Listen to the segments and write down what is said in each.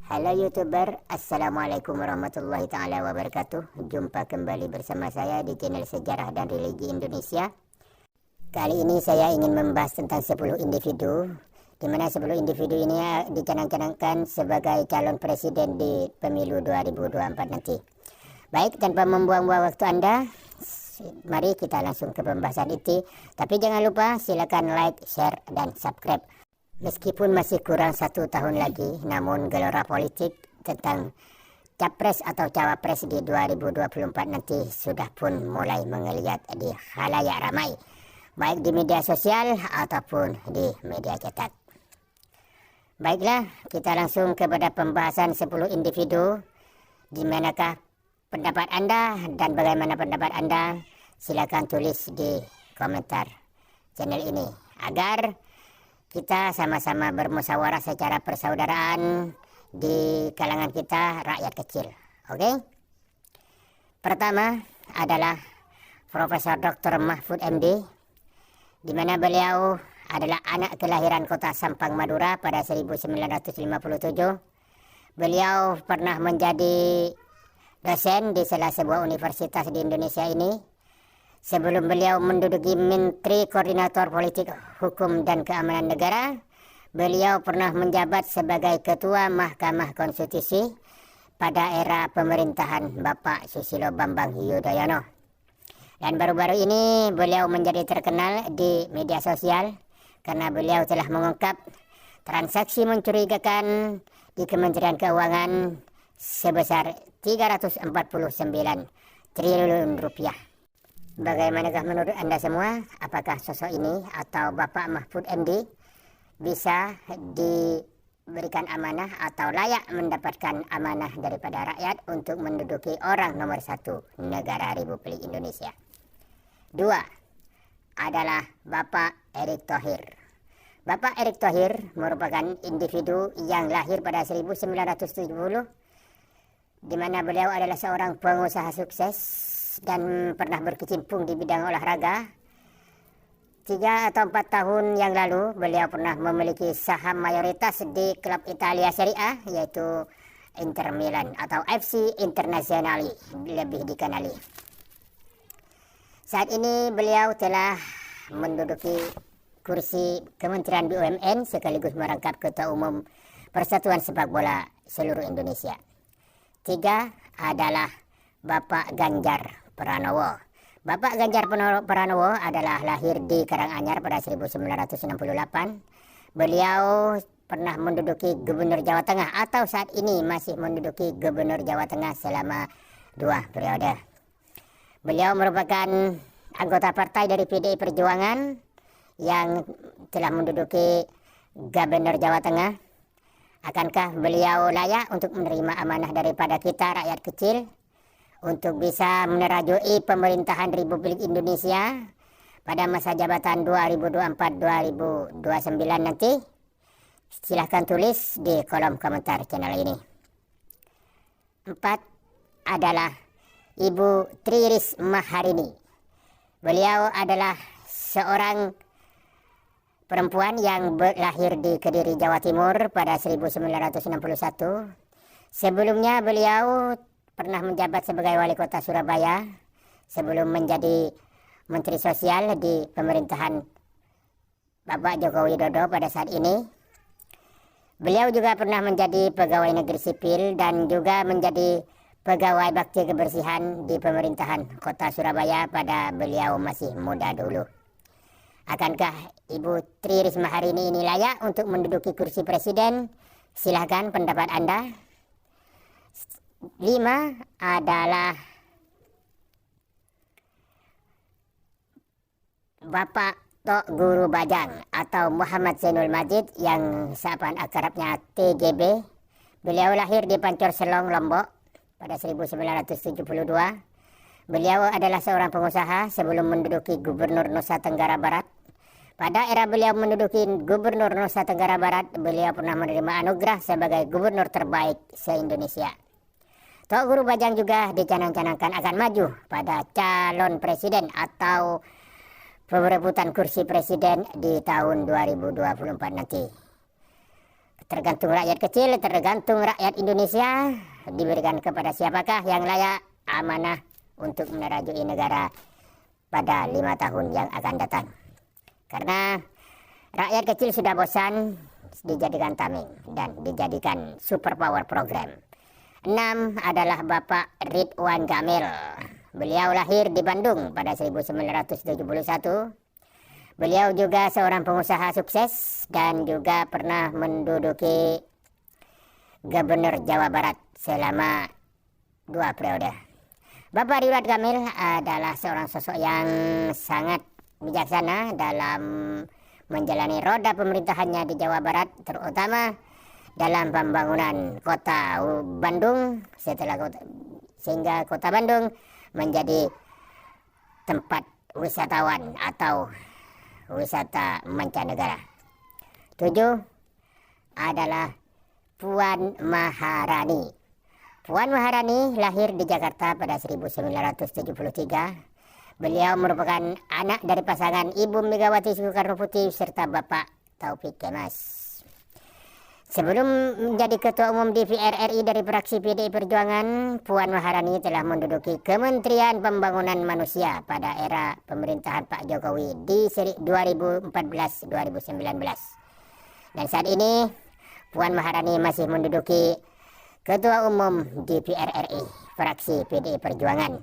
Halo YouTuber, Assalamualaikum warahmatullahi ta'ala wabarakatuh. Jumpa kembali bersama saya di channel Sejarah dan Religi Indonesia. Kali ini saya ingin membahas tentang 10 individu, di mana 10 individu ini dicanang-canangkan sebagai calon presiden di pemilu 2024 nanti. Baik, tanpa membuang-buang waktu Anda, mari kita langsung ke pembahasan itu. Tapi jangan lupa silakan like, share, dan subscribe. Meskipun masih kurang 1 tahun lagi, namun gelora politik tentang capres atau cawapres di 2024 nanti sudah pun mulai menggeliat di khalayak ramai, baik di media sosial ataupun di media cetak. Baiklah, kita langsung kepada pembahasan 10 individu. Di manakah pendapat Anda dan bagaimana pendapat Anda? Silakan tulis di komentar channel ini agar kita sama-sama bermusyawarah secara persaudaraan di kalangan kita rakyat kecil. Oke? Pertama adalah Profesor Dr. Mahfud MD, di mana beliau adalah anak kelahiran kota Sampang, Madura pada 1957. Beliau pernah menjadi dosen di salah sebuah universitas di Indonesia ini. Sebelum beliau menduduki Menteri Koordinator Politik Hukum dan Keamanan Negara, beliau pernah menjabat sebagai Ketua Mahkamah Konstitusi pada era pemerintahan Bapak Susilo Bambang Yudhoyono. Dan baru-baru ini beliau menjadi terkenal di media sosial karena beliau telah mengungkap transaksi mencurigakan di Kementerian Keuangan sebesar 349 triliun rupiah. Bagaimanakah menurut Anda semua? Apakah sosok ini atau Bapak Mahfud MD bisa diberikan amanah atau layak mendapatkan amanah daripada rakyat untuk menduduki orang nomor 1 negara Republik Indonesia? 2 adalah Bapak Erick Thohir. Bapak Erick Thohir merupakan individu yang lahir pada 1970, di mana beliau adalah seorang pengusaha sukses dan pernah berkecimpung di bidang olahraga. 3 atau 4 tahun yang lalu beliau pernah memiliki saham mayoritas di klub Italia Serie A, yaitu Inter Milan atau FC Internazionale lebih dikenali. Saat ini beliau telah menduduki kursi Kementerian BUMN sekaligus merangkap Ketua Umum Persatuan Sepak Bola seluruh Indonesia. 3 adalah Bapak Ganjar Pranowo. Bapak Ganjar Pranowo adalah lahir di Karanganyar pada 1968. Beliau pernah menduduki Gubernur Jawa Tengah atau saat ini masih menduduki Gubernur Jawa Tengah selama 2 periode. Beliau merupakan anggota partai dari PDI Perjuangan yang telah menduduki Gubernur Jawa Tengah. Akankah beliau layak untuk menerima amanah daripada kita rakyat kecil untuk bisa menerajui pemerintahan Republik Indonesia pada masa jabatan 2024-2029 nanti? Silahkan tulis di kolom komentar channel ini. 4 adalah Ibu Tri Risma Harini. Beliau adalah seorang perempuan yang lahir di Kediri, Jawa Timur pada 1961. Sebelumnya beliau pernah menjabat sebagai wali kota Surabaya sebelum menjadi Menteri Sosial di pemerintahan Bapak Joko Widodo pada saat ini. Beliau juga pernah menjadi pegawai negeri sipil dan juga menjadi pegawai bakti kebersihan di pemerintahan kota Surabaya pada beliau masih muda dulu. Akankah Ibu Tri Risma Harini ini layak untuk menduduki kursi presiden? Silahkan pendapat Anda. 5 adalah Bapak Tok Guru Bajang atau Muhammad Zainul Majid yang sapaan akrabnya TGB. Beliau lahir di Pancor Selong, Lombok pada 1972. Beliau adalah seorang pengusaha sebelum menduduki Gubernur Nusa Tenggara Barat. Pada era beliau menduduki Gubernur Nusa Tenggara Barat, beliau pernah menerima anugerah sebagai gubernur terbaik se-Indonesia. Tok Guru Bajang juga dicanang-canangkan akan maju pada calon presiden atau perebutan kursi presiden di tahun 2024 nanti. tergantung rakyat kecil, tergantung rakyat Indonesia diberikan kepada siapakah yang layak amanah untuk menerajui negara pada 5 tahun yang akan datang. Karena rakyat kecil sudah bosan dijadikan tameng dan dijadikan superpower program. 6 adalah Bapak Ridwan Kamil. Beliau lahir di Bandung pada 1971. Beliau juga seorang pengusaha sukses dan juga pernah menduduki Gubernur Jawa Barat selama 2 periode. Bapak Ridwan Kamil adalah seorang sosok yang sangat bijaksana dalam menjalani roda pemerintahannya di Jawa Barat, terutama dalam pembangunan kota Bandung sehingga kota Bandung menjadi tempat wisatawan atau wisata mancanegara. 7 adalah Puan Maharani. Puan Maharani lahir di Jakarta pada 1973. Beliau merupakan anak dari pasangan Ibu Megawati Soekarno Putri serta Bapak Taufik Kemas. Sebelum menjadi Ketua Umum DPR RI dari fraksi PDI Perjuangan, Puan Maharani telah menduduki Kementerian Pembangunan Manusia pada era pemerintahan Pak Jokowi di 2014-2019. Dan saat ini, Puan Maharani masih menduduki Ketua Umum DPR RI, fraksi PDI Perjuangan.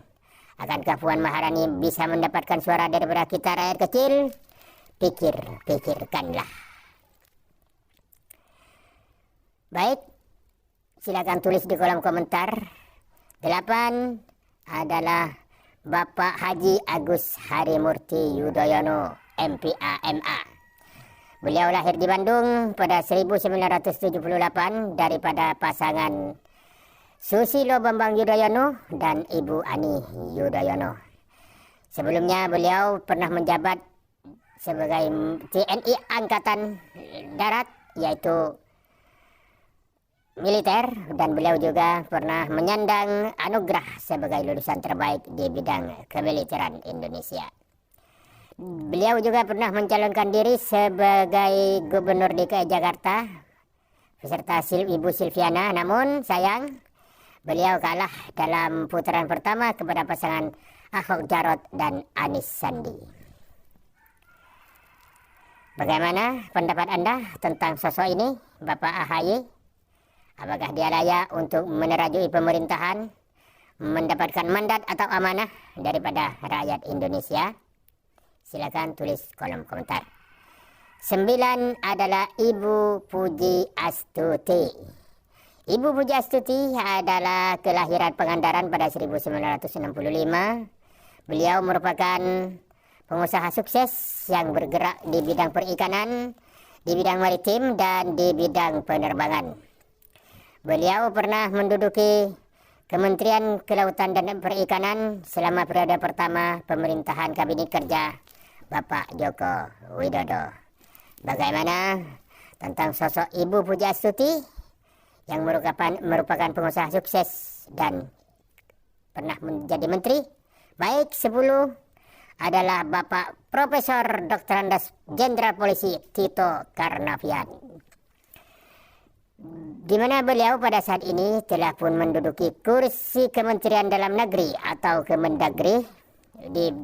Akankah Puan Maharani bisa mendapatkan suara daripada kita rakyat kecil? Pikirkanlah. Baik, silakan tulis di kolom komentar. 8 adalah Bapak Haji Agus Harimurti Yudhoyono, MPA MA. Beliau lahir di Bandung pada 1978 daripada pasangan Susilo Bambang Yudhoyono dan Ibu Ani Yudhoyono. Sebelumnya beliau pernah menjabat sebagai TNI Angkatan Darat, yaitu militer, dan beliau juga pernah menyandang anugerah sebagai lulusan terbaik di bidang kemiliteran Indonesia. Beliau juga pernah mencalonkan diri sebagai Gubernur DKI Jakarta beserta Ibu Silviana, namun sayang beliau kalah dalam putaran pertama kepada pasangan Ahok Jarot dan Anis Sandi. Bagaimana pendapat Anda tentang sosok ini, Bapak AHY? Apakah dia layak untuk menerajui pemerintahan, mendapatkan mandat atau amanah daripada rakyat Indonesia? Silakan tulis kolom komentar. 9 adalah Ibu Puji Astuti. Ibu Puji Astuti adalah kelahiran Pangandaran pada 1965. Beliau merupakan pengusaha sukses yang bergerak di bidang perikanan, di bidang maritim, dan di bidang penerbangan. Beliau pernah menduduki Kementerian Kelautan dan Perikanan selama periode pertama pemerintahan Kabinet Kerja Bapak Joko Widodo. Bagaimana tentang sosok Ibu Puji Astuti yang merupakan pengusaha sukses dan pernah menjadi menteri? Baik, 10 adalah Bapak Profesor Dr. Andes Jenderal Polisi Tito Karnavian, di mana beliau pada saat ini telah pun menduduki kursi Kementerian Dalam Negeri atau Kemendagri di